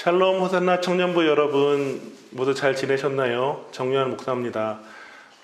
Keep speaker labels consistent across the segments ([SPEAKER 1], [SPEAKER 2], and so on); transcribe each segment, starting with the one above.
[SPEAKER 1] 샬롬 호산나 청년부 여러분 모두 잘 지내셨나요? 정유한 목사입니다.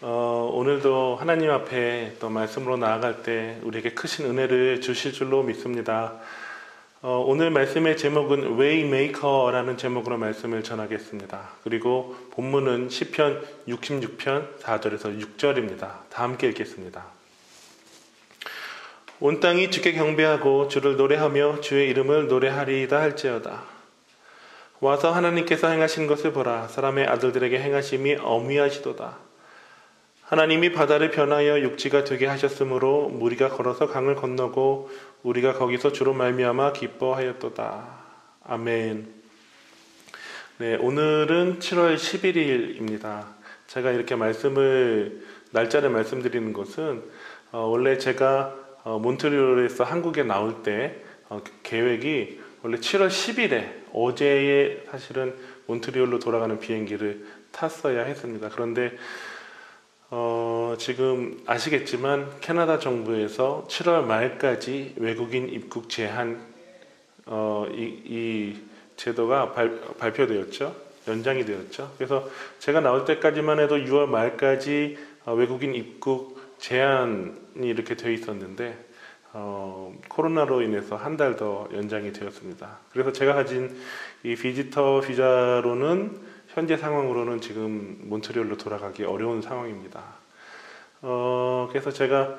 [SPEAKER 1] 오늘도 하나님 앞에 또 말씀으로 나아갈 때 우리에게 크신 은혜를 주실 줄로 믿습니다. 오늘 말씀의 제목은 Waymaker라는 제목으로 말씀을 전하겠습니다. 그리고 본문은 시편 66편 4절에서 6절입니다. 다 함께 읽겠습니다. 온 땅이 주께 경배하고 주를 노래하며 주의 이름을 노래하리이다 할지어다. 와서 하나님께서 행하신 것을 보라. 사람의 아들들에게 행하심이 어미하시도다. 하나님이 바다를 변하여 육지가 되게 하셨으므로 무리가 걸어서 강을 건너고 우리가 거기서 주로 말미암아 기뻐하였도다. 아멘. 네, 오늘은 7월 11일입니다. 제가 이렇게 날짜를 말씀드리는 것은 원래 제가 몬트리올에서 한국에 나올 때 계획이 원래 7월 10일에 어제에 사실은 몬트리올로 돌아가는 비행기를 탔어야 했습니다. 그런데 지금 아시겠지만 캐나다 정부에서 7월 말까지 외국인 입국 제한 이 제도가 발표되었죠. 연장이 되었죠. 그래서 제가 나올 때까지만 해도 6월 말까지 외국인 입국 제한이 이렇게 되어 있었는데 코로나로 인해서 한 달 더 연장이 되었습니다. 그래서 제가 가진 이 비지터 비자로는 현재 상황으로는 지금 몬트리올로 돌아가기 어려운 상황입니다. 그래서 제가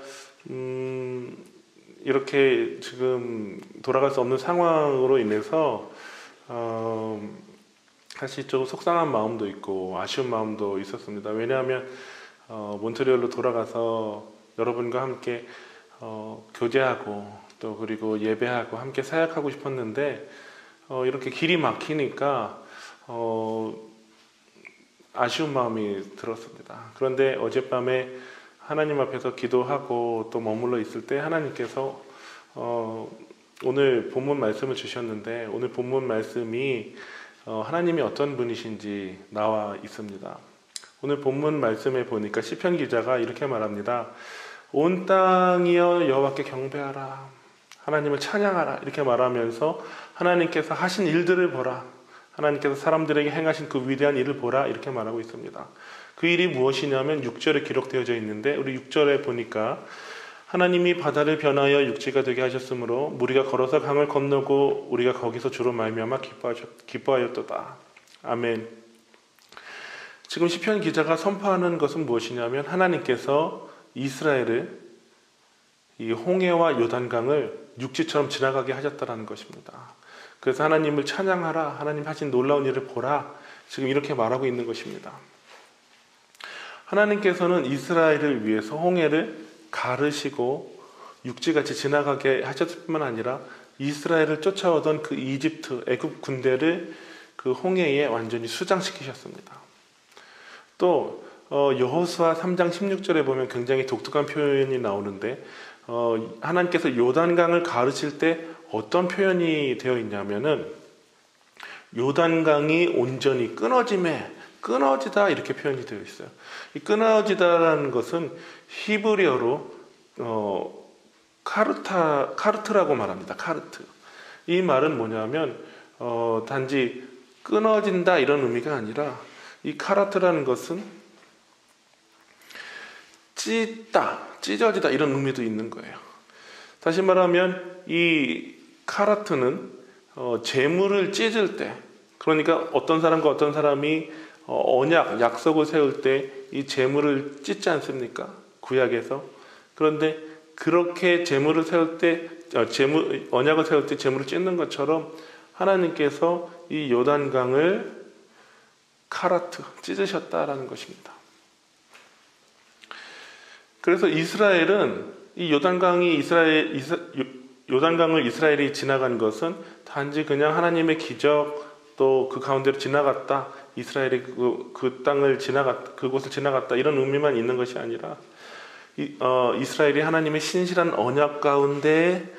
[SPEAKER 1] 이렇게 지금 돌아갈 수 없는 상황으로 인해서 사실 좀 속상한 마음도 있고 아쉬운 마음도 있었습니다. 왜냐하면 몬트리올로 돌아가서 여러분과 함께 교제하고 또 그리고 예배하고 함께 사역하고 싶었는데 이렇게 길이 막히니까 아쉬운 마음이 들었습니다. 그런데 어젯밤에 하나님 앞에서 기도하고 또 머물러 있을 때 하나님께서 오늘 본문 말씀을 주셨는데 오늘 본문 말씀이 하나님이 어떤 분이신지 나와 있습니다. 오늘 본문 말씀에 보니까 시편 기자가 이렇게 말합니다. 온 땅이여 여호와께 경배하라. 하나님을 찬양하라. 이렇게 말하면서 하나님께서 하신 일들을 보라. 하나님께서 사람들에게 행하신 그 위대한 일을 보라. 이렇게 말하고 있습니다. 그 일이 무엇이냐면 6절에 기록되어져 있는데 우리 6절에 보니까 하나님이 바다를 변하여 육지가 되게 하셨으므로 무리가 걸어서 강을 건너고 우리가 거기서 주로 말미암아 기뻐하였도다. 아멘. 지금 시편 기자가 선포하는 것은 무엇이냐면 하나님께서 이스라엘을 이 홍해와 요단강을 육지처럼 지나가게 하셨다는 것입니다. 그래서 하나님을 찬양하라. 하나님 하신 놀라운 일을 보라. 지금 이렇게 말하고 있는 것입니다. 하나님께서는 이스라엘을 위해서 홍해를 가르시고 육지같이 지나가게 하셨을 뿐만 아니라 이스라엘을 쫓아오던 그 이집트, 애굽 군대를 그 홍해에 완전히 수장시키셨습니다. 또 여호수아 3장 16절에 보면 굉장히 독특한 표현이 나오는데 하나님께서 요단강을 가르칠 때 어떤 표현이 되어 있냐면은 요단강이 온전히 끊어지다 이렇게 표현이 되어 있어요. 이 끊어지다라는 것은 히브리어로 카르트라고 말합니다. 카르트. 이 말은 뭐냐면 단지 끊어진다 이런 의미가 아니라 이 카르트라는 것은 찢어지다 이런 의미도 있는 거예요. 다시 말하면 이 카라트는 재물을 찢을 때, 그러니까 어떤 사람과 어떤 사람이 약속을 세울 때 이 재물을 찢지 않습니까? 구약에서. 그런데 그렇게 재물을 세울 때 언약을 세울 때 재물을 찢는 것처럼 하나님께서 이 요단강을 찢으셨다라는 것입니다. 그래서 이스라엘은 이 요단강을 이스라엘이 지나간 것은 단지 그냥 하나님의 기적 또 그 가운데로 지나갔다. 이스라엘이 그 땅을 그곳을 지나갔다. 이런 의미만 있는 것이 아니라 이스라엘이 하나님의 신실한 언약 가운데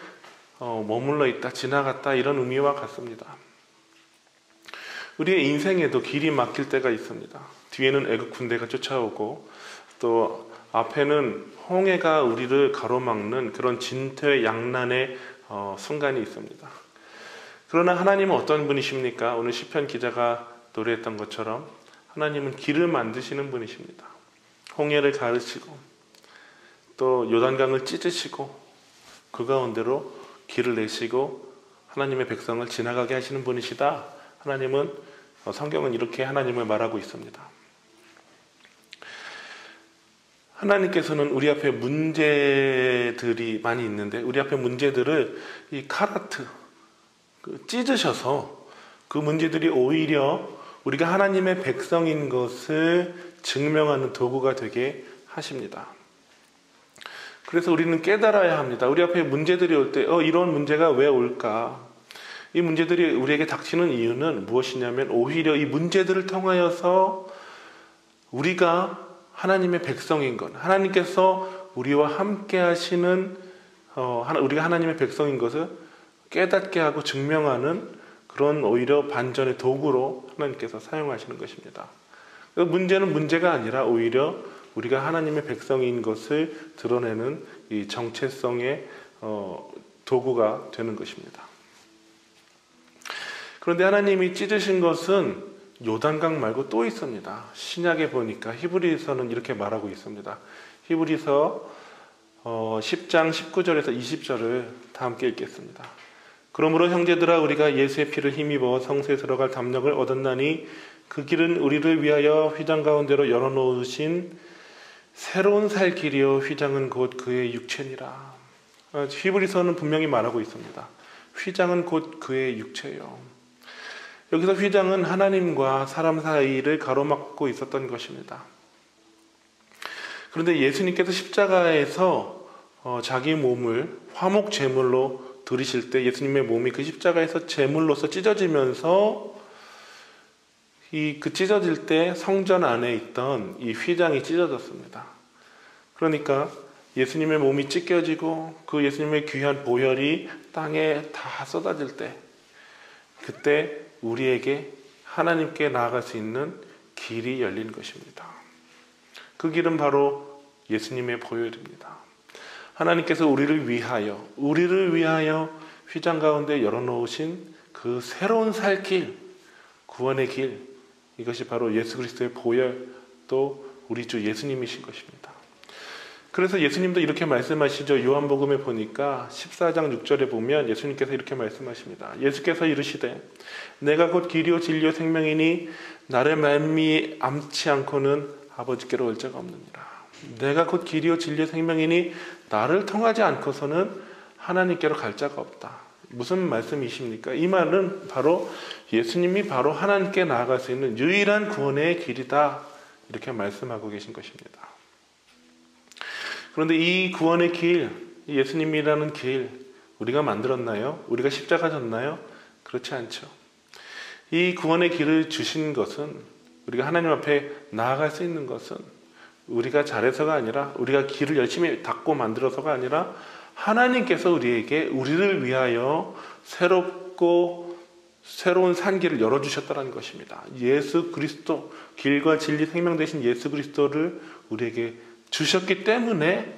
[SPEAKER 1] 머물러 있다. 지나갔다. 이런 의미와 같습니다. 우리의 인생에도 길이 막힐 때가 있습니다. 뒤에는 애국 군대가 쫓아오고 또 앞에는 홍해가 우리를 가로막는 그런 진퇴양난의 순간이 있습니다. 그러나 하나님은 어떤 분이십니까? 오늘 시편 기자가 노래했던 것처럼 하나님은 길을 만드시는 분이십니다. 홍해를 가르시고 또 요단강을 찢으시고 그 가운데로 길을 내시고 하나님의 백성을 지나가게 하시는 분이시다. 하나님은 성경은 이렇게 하나님을 말하고 있습니다. 하나님께서는 우리 앞에 문제들이 많이 있는데 우리 앞에 문제들을 이 카라트 찢으셔서 그 문제들이 오히려 우리가 하나님의 백성인 것을 증명하는 도구가 되게 하십니다. 그래서 우리는 깨달아야 합니다. 우리 앞에 문제들이 올 때 이런 문제가 왜 올까? 이 문제들이 우리에게 닥치는 이유는 무엇이냐면 오히려 이 문제들을 통하여서 우리가 하나님의 백성인 것, 하나님께서 우리와 함께 하시는 우리가 하나님의 백성인 것을 깨닫게 하고 증명하는 그런 오히려 반전의 도구로 하나님께서 사용하시는 것입니다. 문제는 문제가 아니라 오히려 우리가 하나님의 백성인 것을 드러내는 이 정체성의 도구가 되는 것입니다. 그런데 하나님이 찢으신 것은 요단강 말고 또 있습니다. 신약에 보니까 히브리서는 이렇게 말하고 있습니다. 히브리서 10장 19절에서 20절을 다 함께 읽겠습니다. 그러므로 형제들아 우리가 예수의 피를 힘입어 성소에 들어갈 담력을 얻었나니 그 길은 우리를 위하여 휘장 가운데로 열어놓으신 새로운 살 길이요 휘장은 곧 그의 육체니라. 히브리서는 분명히 말하고 있습니다. 휘장은 곧 그의 육체요. 여기서 휘장은 하나님과 사람 사이를 가로막고 있었던 것입니다. 그런데 예수님께서 십자가에서 자기 몸을 화목 제물로 드리실 때 예수님의 몸이 그 십자가에서 제물로서 찢어지면서 그 찢어질 때 성전 안에 있던 이 휘장이 찢어졌습니다. 그러니까 예수님의 몸이 찢겨지고 그 예수님의 귀한 보혈이 땅에 다 쏟아질 때 그때 우리에게 하나님께 나아갈 수 있는 길이 열린 것입니다. 그 길은 바로 예수님의 보혈입니다. 하나님께서 우리를 위하여 휘장 가운데 열어놓으신 그 새로운 살 길, 구원의 길, 이것이 바로 예수 그리스도의 보혈, 또 우리 주 예수님이신 것입니다. 그래서 예수님도 이렇게 말씀하시죠. 요한복음에 보니까 14장 6절에 보면 예수님께서 이렇게 말씀하십니다. 예수께서 이르시되 내가 곧 길이요 진리요 생명이니 나를 말미암지 않고는 아버지께로 올 자가 없느니라. 내가 곧 길이요 진리요 생명이니 나를 통하지 않고서는 하나님께로 갈 자가 없다. 무슨 말씀이십니까? 이 말은 바로 예수님이 바로 하나님께 나아갈 수 있는 유일한 구원의 길이다. 이렇게 말씀하고 계신 것입니다. 그런데 이 구원의 길, 예수님이라는 길 우리가 만들었나요? 우리가 십자가 졌나요? 그렇지 않죠. 이 구원의 길을 주신 것은 우리가 하나님 앞에 나아갈 수 있는 것은 우리가 잘해서가 아니라 우리가 길을 열심히 닦고 만들어서가 아니라 하나님께서 우리를 위하여 새로운 산길을 열어주셨다는 것입니다. 예수 그리스도, 길과 진리 생명 되신 예수 그리스도를 우리에게 주셨기 때문에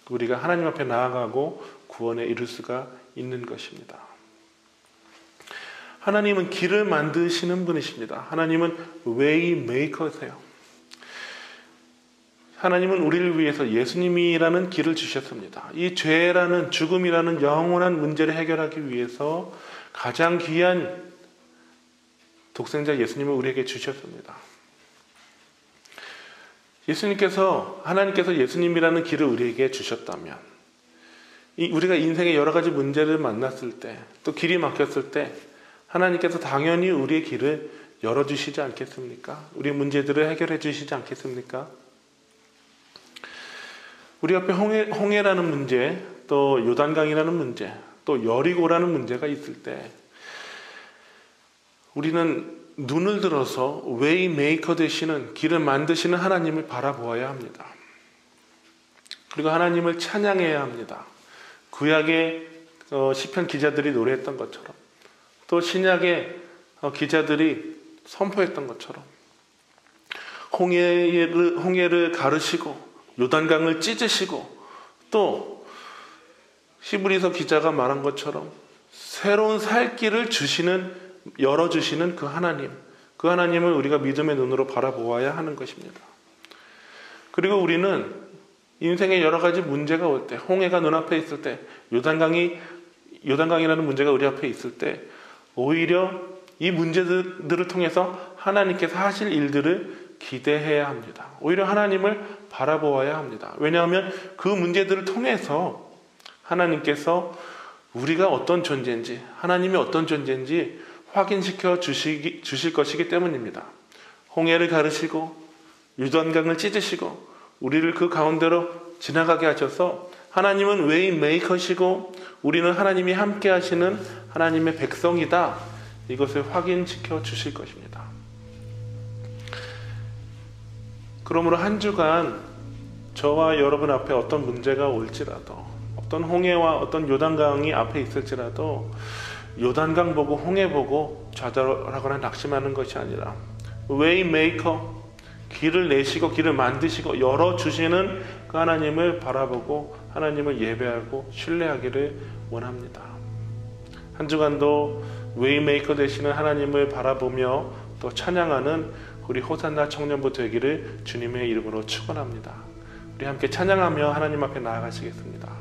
[SPEAKER 1] 우리가 하나님 앞에 나아가고 구원에 이룰 수가 있는 것입니다. 하나님은 길을 만드시는 분이십니다. 하나님은 웨이 메이커세요. 하나님은 우리를 위해서 예수님이라는 길을 주셨습니다. 이 죄라는 죽음이라는 영원한 문제를 해결하기 위해서 가장 귀한 독생자 예수님을 우리에게 주셨습니다. 하나님께서 예수님이라는 길을 우리에게 주셨다면 우리가 인생의 여러 가지 문제를 만났을 때 또 길이 막혔을 때 하나님께서 당연히 우리의 길을 열어주시지 않겠습니까? 우리의 문제들을 해결해 주시지 않겠습니까? 우리 앞에 홍해라는 문제, 또 요단강이라는 문제, 또 여리고라는 문제가 있을 때 우리는 눈을 들어서 웨이 메이커 되시는 길을 만드시는 하나님을 바라보아야 합니다. 그리고 하나님을 찬양해야 합니다. 구약의 시편 기자들이 노래했던 것처럼 또 신약의 기자들이 선포했던 것처럼 홍해를 가르시고 요단강을 찢으시고 또 히브리서 기자가 말한 것처럼 새로운 살 길을 열어주시는 그 하나님을 우리가 믿음의 눈으로 바라보아야 하는 것입니다. 그리고 우리는 인생의 여러 가지 문제가 올 때, 홍해가 눈앞에 있을 때, 요단강이라는 문제가 우리 앞에 있을 때, 오히려 이 문제들을 통해서 하나님께서 하실 일들을 기대해야 합니다. 오히려 하나님을 바라보아야 합니다. 왜냐하면 그 문제들을 통해서 하나님께서 우리가 어떤 존재인지, 하나님이 어떤 존재인지 확인시켜 주실 것이기 때문입니다. 홍해를 가르시고 요단강을 찢으시고 우리를 그 가운데로 지나가게 하셔서 하나님은 웨이 메이커시고 우리는 하나님이 함께 하시는 하나님의 백성이다. 이것을 확인시켜 주실 것입니다. 그러므로 한 주간 저와 여러분 앞에 어떤 문제가 올지라도, 어떤 홍해와 어떤 요단강이 앞에 있을지라도 요단강 보고 홍해 보고 좌절하거나 낙심하는 것이 아니라 웨이 메이커, 길을 내시고 길을 만드시고 열어주시는 그 하나님을 바라보고 하나님을 예배하고 신뢰하기를 원합니다. 한 주간도 웨이메이커 되시는 하나님을 바라보며 또 찬양하는 우리 호산나 청년부 되기를 주님의 이름으로 축원합니다. 우리 함께 찬양하며 하나님 앞에 나아가시겠습니다.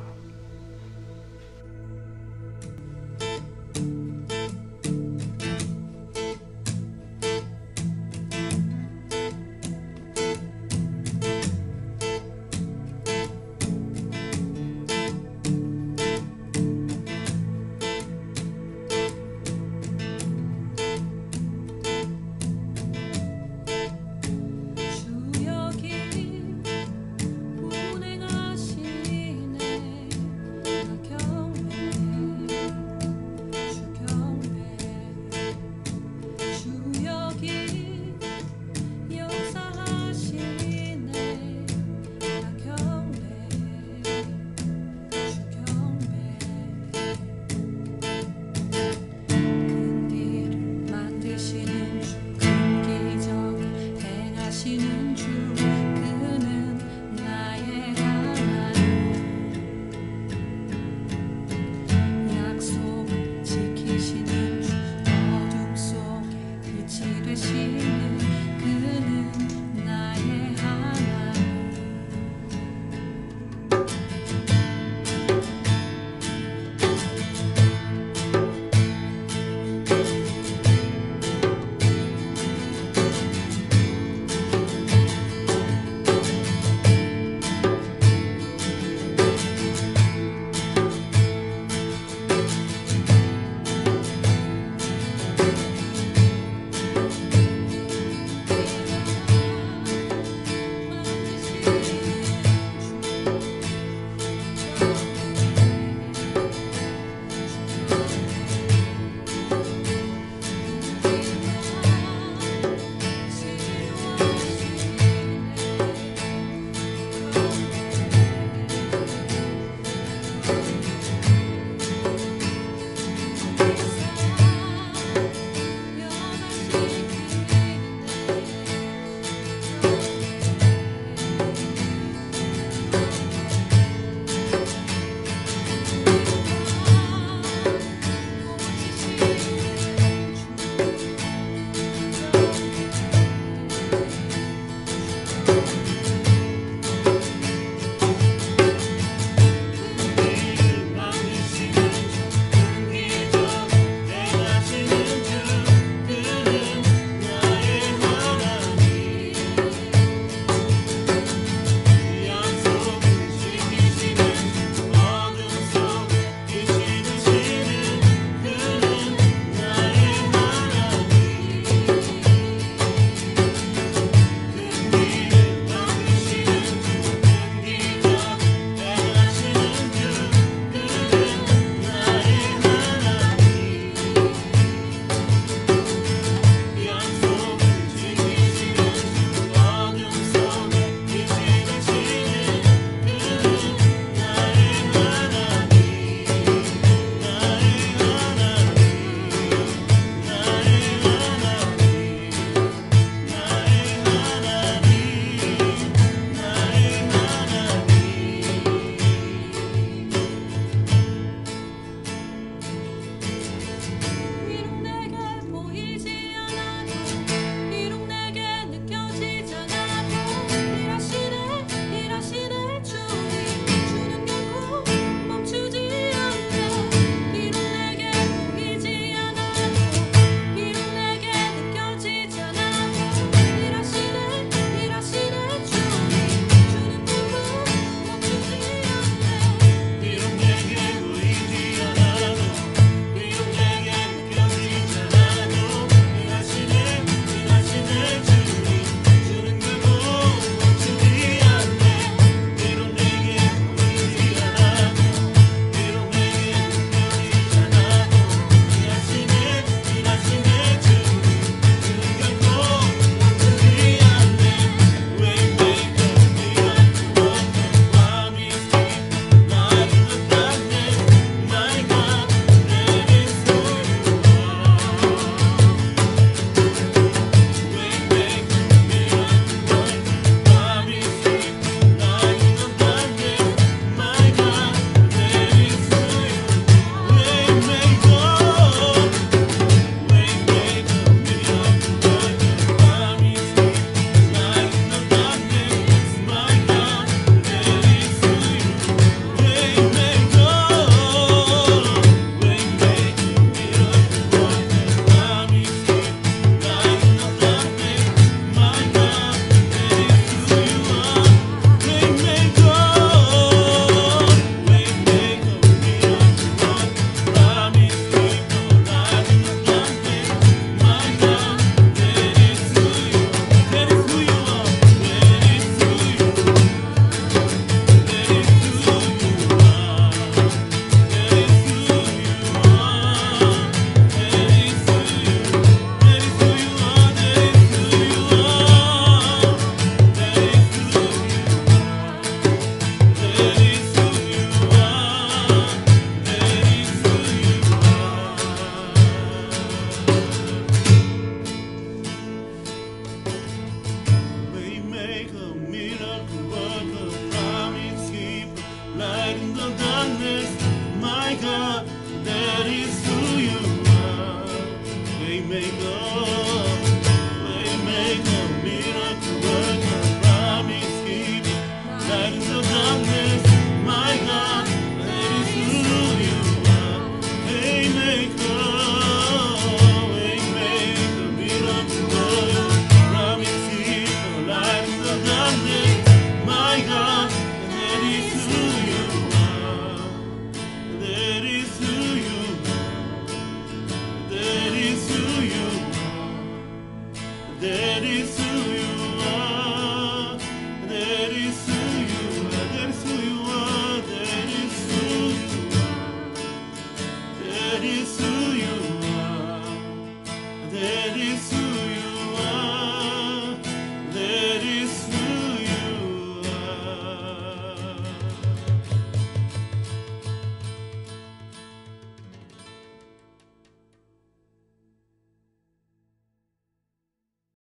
[SPEAKER 1] Waymaker, miracle worker, promise keeper, light in the darkness, my God, that is who you are. Waymaker, waymaker, miracle worker, promise keeper, light in the darkness, my God, that is who you are. That is who you are. That is who you are. That is who